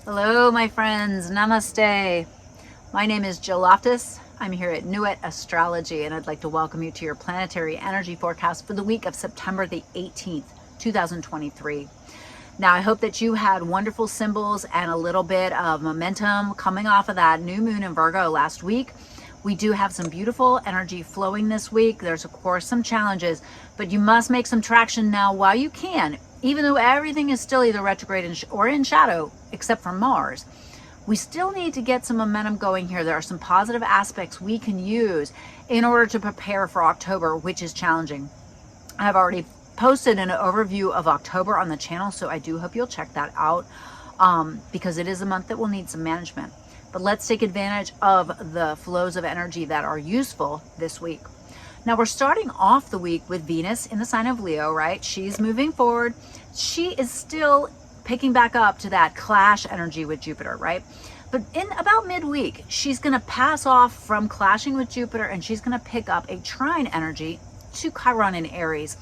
Hello, my friends. Namaste. My name is Jill Loftus. I'm here at Nuit Astrology, and I'd like to welcome you to your planetary energy forecast for the week of September the 18th, 2023. Now, I hope that you had wonderful symbols and a little bit of momentum coming off of that new moon in Virgo last week. We do have some beautiful energy flowing this week. There's, of course, some challenges, but you must make some traction now while you can, even though everything is still either retrograde or in shadow, except for Mars. We still need to get some momentum going here. There are some positive aspects we can use in order to prepare for October, which is challenging. I've already posted an overview of October on the channel, so I do hope you'll check that out because it is a month that will need some management. But let's take advantage of the flows of energy that are useful this week. Now, we're starting off the week with Venus in the sign of Leo, right? She's moving forward. She is still picking back up to that clash energy with Jupiter, right? But in about midweek, she's going to pass off from clashing with Jupiter, and she's going to pick up a trine energy to Chiron in Aries.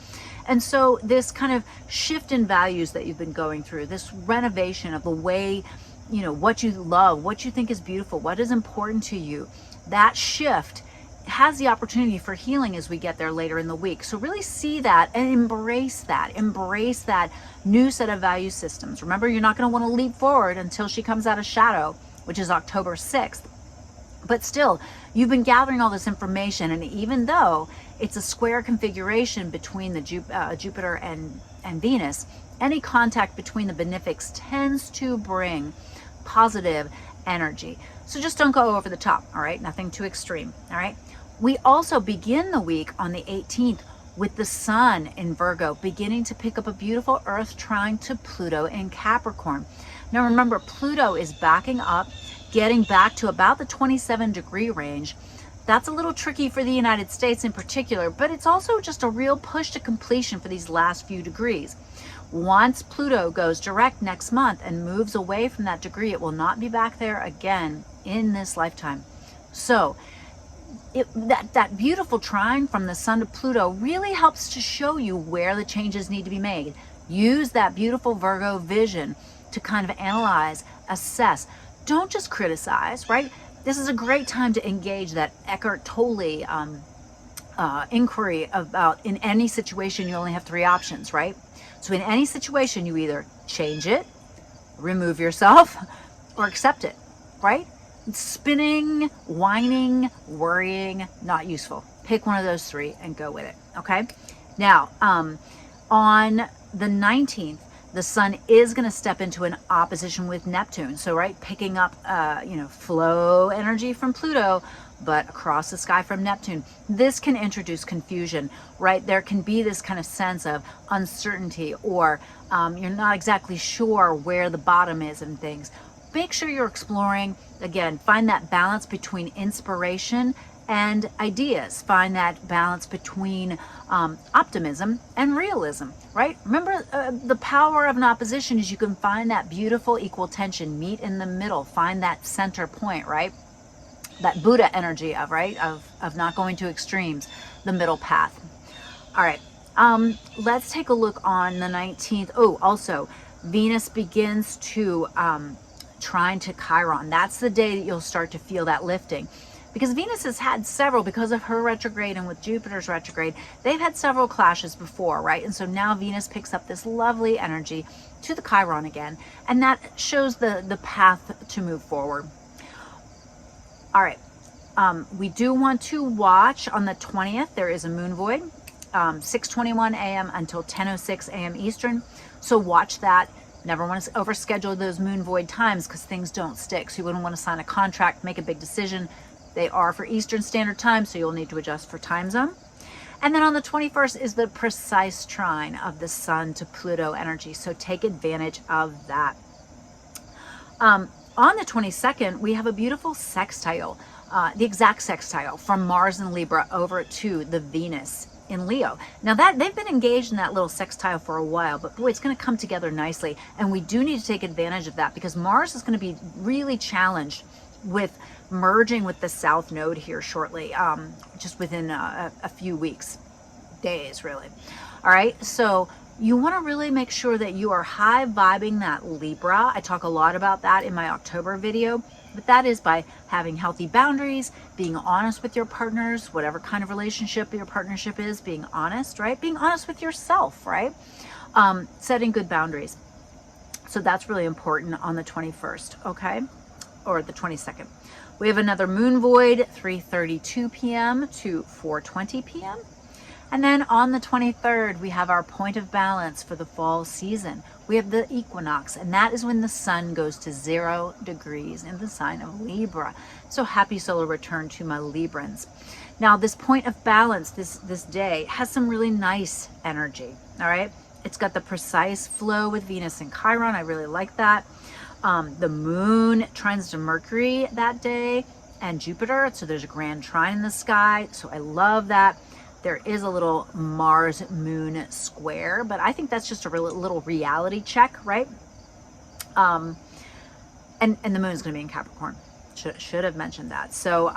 And so this kind of shift in values that you've been going through, this renovation of the way, what you love, what you think is beautiful, what is important to you, that shift has the opportunity for healing as we get there later in the week. So really see that and embrace that new set of value systems. Remember, you're not going to want to leap forward until she comes out of shadow, which is October 6th. But still, you've been gathering all this information, and even though it's a square configuration between the Jupiter and Venus, any contact between the benefics tends to bring positive energy. So just don't go over the top, all right? Nothing too extreme, all right? We also begin the week on the 18th with the sun in Virgo, beginning to pick up a beautiful Earth trine to Pluto in Capricorn. Now remember, Pluto is backing up, getting back to about the 27-degree range. That's a little tricky for the United States in particular, but it's also just a real push to completion for these last few degrees. Once Pluto goes direct next month and moves away from that degree, it will not be back there again in this lifetime. So that beautiful trine from the sun to Pluto really helps to show you where the changes need to be made. Use that beautiful Virgo vision to kind of analyze, assess. Don't just criticize, right? This is a great time to engage that Eckhart Tolle inquiry about, in any situation you only have three options, right? So in any situation, you either change it, remove yourself, or accept it, right? Spinning, whining, worrying, not useful. Pick one of those three and go with it, okay? Now, on the 19th, the sun is going to step into an opposition with Neptune. So, right, picking up, flow energy from Pluto, but across the sky from Neptune. This can introduce confusion, right? There can be this kind of sense of uncertainty, or you're not exactly sure where the bottom is and things. Make sure you're exploring, again, find that balance between inspiration and ideas. Find that balance between optimism and realism, right? Remember, the power of an opposition is you can find that beautiful equal tension, meet in the middle, find that center point, right? That Buddha energy of not going to extremes, the middle path. All right, let's take a look on the 19th. Oh, also, Venus begins to trine to Chiron. That's the day that you'll start to feel that lifting. Because Venus has had several, because of her retrograde and with Jupiter's retrograde, they've had several clashes before, right? And so now Venus picks up this lovely energy to the Chiron again, and that shows the path to move forward. All right, we do want to watch on the 20th. There is a moon void, 6:21 a.m. until 10:06 a.m. Eastern. So watch that. Never want to overschedule those moon void times because things don't stick. So you wouldn't want to sign a contract, make a big decision. They are for Eastern Standard Time, so you'll need to adjust for time zone. And then on the 21st is the precise trine of the sun to Pluto energy. So take advantage of that. On the 22nd, we have a beautiful sextile, the exact sextile from Mars in Libra over to the Venus in Leo. Now that they've been engaged in that little sextile for a while, but boy, it's going to come together nicely. And we do need to take advantage of that because Mars is going to be really challenged with merging with the South Node here shortly, just within a few weeks, days really. All right, so you want to really make sure that you are high vibing that Libra. I talk a lot about that in my October video, but that is by having healthy boundaries, being honest with your partners, whatever kind of relationship your partnership is, being honest, right? Being honest with yourself, right? Setting good boundaries. So that's really important on the 21st, okay? Or the 22nd. We have another moon void, 3:32 p.m. to 4:20 p.m. And then on the 23rd, we have our point of balance for the fall season. We have the equinox, and that is when the sun goes to 0 degrees in the sign of Libra. So happy solar return to my Librans. Now, this point of balance this day has some really nice energy, all right? It's got the precise flow with Venus and Chiron. I really like that. The moon trines to Mercury that day and Jupiter. So there's a grand trine in the sky. So I love that. There is a little Mars moon square, but I think that's just a little reality check, right? And the moon is going to be in Capricorn. Should have mentioned that. So,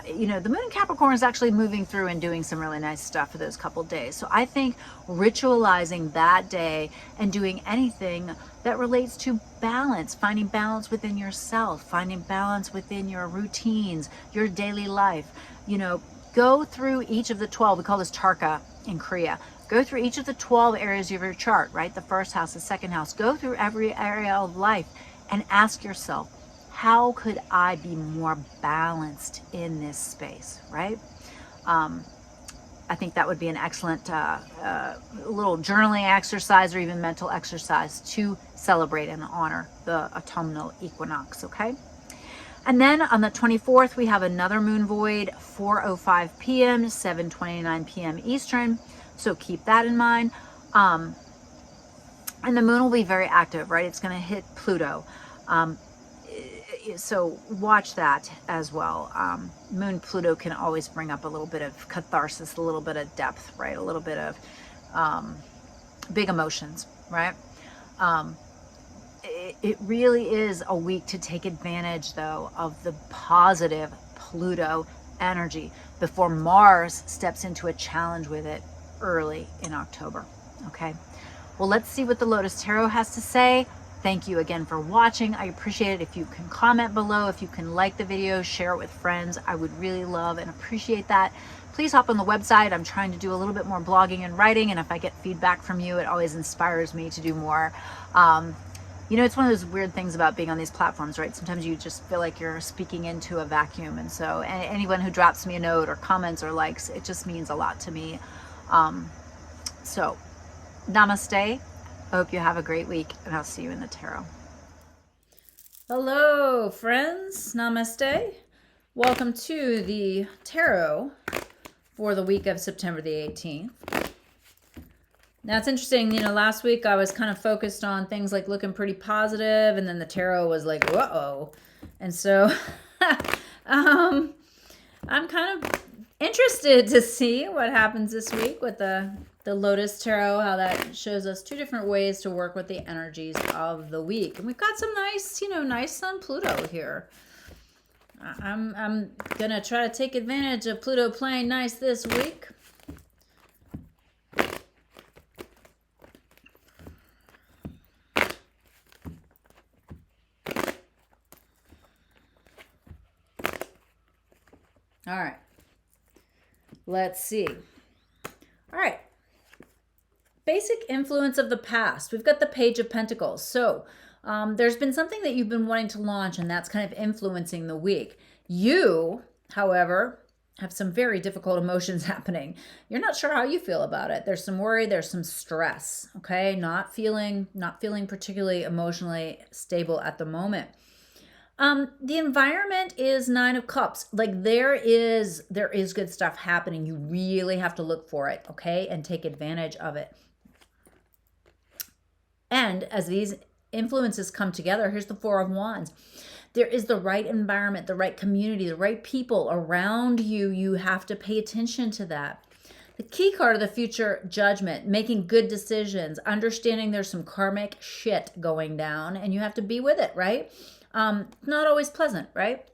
you know, the moon in Capricorn is actually moving through and doing some really nice stuff for those couple days. So I think ritualizing that day and doing anything that relates to balance, finding balance within yourself, finding balance within your routines, your daily life, you know, go through each of the 12, we call this Tarka in Korea. Go through each of the 12 areas of your chart, right? The first house, the second house. Go through every area of life and ask yourself, how could I be more balanced in this space, right? I think that would be an excellent little journaling exercise or even mental exercise to celebrate and honor the autumnal equinox, okay? And then on the 24th, we have another moon void, 4:05 p.m. 7:29 p.m. Eastern. So keep that in mind. And the moon will be very active, right? It's going to hit Pluto. So watch that as well. Moon Pluto can always bring up a little bit of catharsis, a little bit of depth, right? A little bit of big emotions, right? It really is a week to take advantage, though, of the positive Pluto energy before Mars steps into a challenge with it early in October. Okay, well, let's see what the Lotus Tarot has to say. Thank you again for watching. I appreciate it if you can comment below, if you can like the video, share it with friends. I would really love and appreciate that. Please hop on the website. I'm trying to do a little bit more blogging and writing, and if I get feedback from you, it always inspires me to do more. You know, it's one of those weird things about being on these platforms, right? Sometimes you just feel like you're speaking into a vacuum. And so anyone who drops me a note or comments or likes, it just means a lot to me. So namaste. I hope you have a great week, and I'll see you in the tarot. Hello, friends. Namaste. Welcome to the tarot for the week of September the 18th. Now, it's interesting, you know, last week I was kind of focused on things like looking pretty positive, and then the tarot was like, uh-oh. And so I'm kind of interested to see what happens this week with the Lotus Tarot, how that shows us two different ways to work with the energies of the week. And we've got some nice, you know, nice Sun Pluto here. I'm going to try to take advantage of Pluto playing nice this week. All right, let's see. All right, basic influence of the past. We've got the Page of Pentacles. So there's been something that you've been wanting to launch, and that's kind of influencing the week. You, however, have some very difficult emotions happening. You're not sure how you feel about it. There's some worry, there's some stress, okay? Not feeling particularly emotionally stable at the moment. The environment is 9 of Cups. Like there is good stuff happening. You really have to look for it, okay? And take advantage of it. And as these influences come together, here's the 4 of Wands. There is the right environment, the right community, the right people around you. You have to pay attention to that. The key card of the future, Judgment, making good decisions, understanding there's some karmic shit going down, and you have to be with it, right? Not always pleasant, right?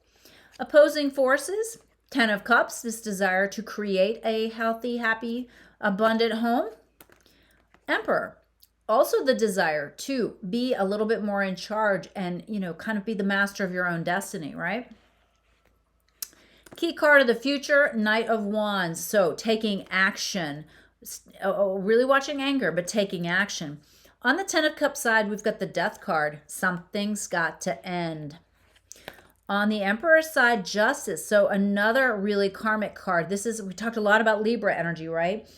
Opposing forces, 10 of Cups, this desire to create a healthy, happy, abundant home. Emperor, also the desire to be a little bit more in charge and, kind of be the master of your own destiny, right? Key card of the future, Knight of Wands. So taking action, really watching anger, but taking action. On the Ten of Cups side, we've got the Death card. Something's got to end. On the Emperor side, Justice. So another really karmic card. We talked a lot about Libra energy, right?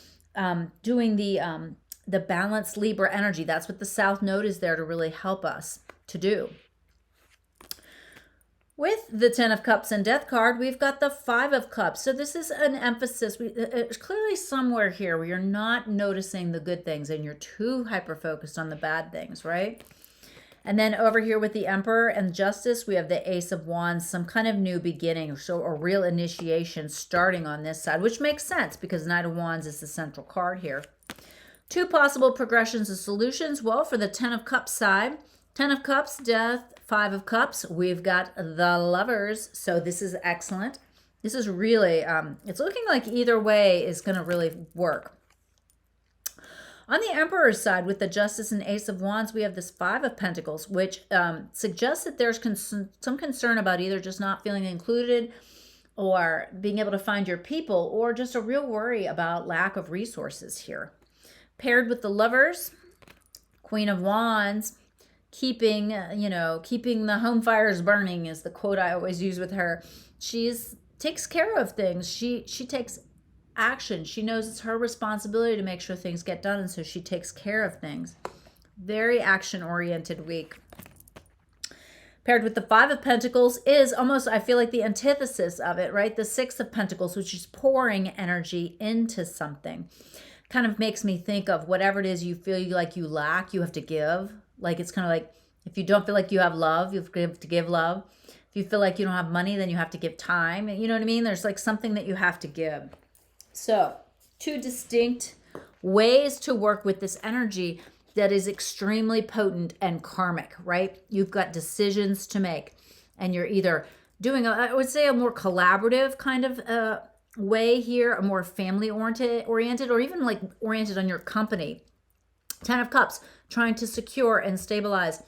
Doing the balanced Libra energy. That's what the South Node is there to really help us to do. With the Ten of Cups and Death card, we've got the Five of Cups. So this is an emphasis. It's clearly somewhere here where you're not noticing the good things and you're too hyper-focused on the bad things, right? And then over here with the Emperor and Justice, we have the Ace of Wands, some kind of new beginning, so a real initiation starting on this side, which makes sense because Knight of Wands is the central card here. Two possible progressions and solutions. Well, for the Ten of Cups side, Ten of Cups, Death, Five of Cups, we've got the Lovers. So this is excellent. This is really, it's looking like either way is going to really work. On the Emperor's side, with the Justice and Ace of Wands, we have this Five of Pentacles, which suggests that there's some concern about either just not feeling included or being able to find your people, or just a real worry about lack of resources here. Paired with the Lovers, Queen of Wands, keeping the home fires burning is the quote I always use with her. She takes care of things. She takes action. She knows it's her responsibility to make sure things get done, and so she takes care of things. Very action-oriented week. Paired with the Five of Pentacles is almost, I feel like, the antithesis of it, right? The Six of Pentacles, which is pouring energy into something. Kind of makes me think of whatever it is you feel like you lack, you have to give. Like, it's kind of like, if you don't feel like you have love, you have to give love. If you feel like you don't have money, then you have to give time. You know what I mean? There's like something that you have to give. So, two distinct ways to work with this energy that is extremely potent and karmic, right? You've got decisions to make, and you're either doing, I would say, a more collaborative kind of way here, a more family oriented, or even like oriented on your company. Ten of Cups, trying to secure and stabilize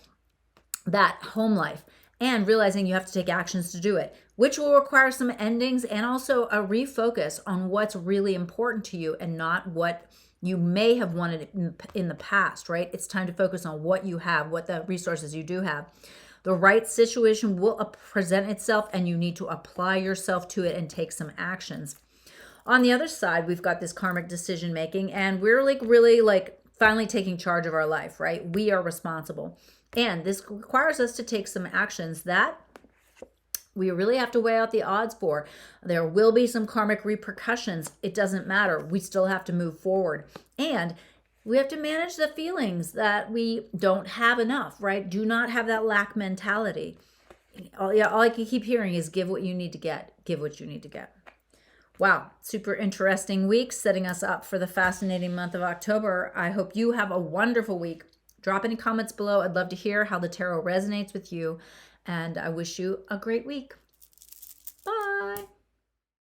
that home life, and realizing you have to take actions to do it, which will require some endings and also a refocus on what's really important to you and not what you may have wanted in the past, right? It's time to focus on what you have, what the resources you do have. The right situation will present itself, and you need to apply yourself to it and take some actions. On the other side, we've got this karmic decision making, and we're like really like finally taking charge of our life, right? We are responsible. And this requires us to take some actions that we really have to weigh out the odds for. There will be some karmic repercussions. It doesn't matter. We still have to move forward. And we have to manage the feelings that we don't have enough, right? Do not have that lack mentality. All I can keep hearing is give what you need to get. Give what you need to get. Wow, super interesting week, setting us up for the fascinating month of October. I hope you have a wonderful week. Drop any comments below. I'd love to hear how the tarot resonates with you. And I wish you a great week. Bye.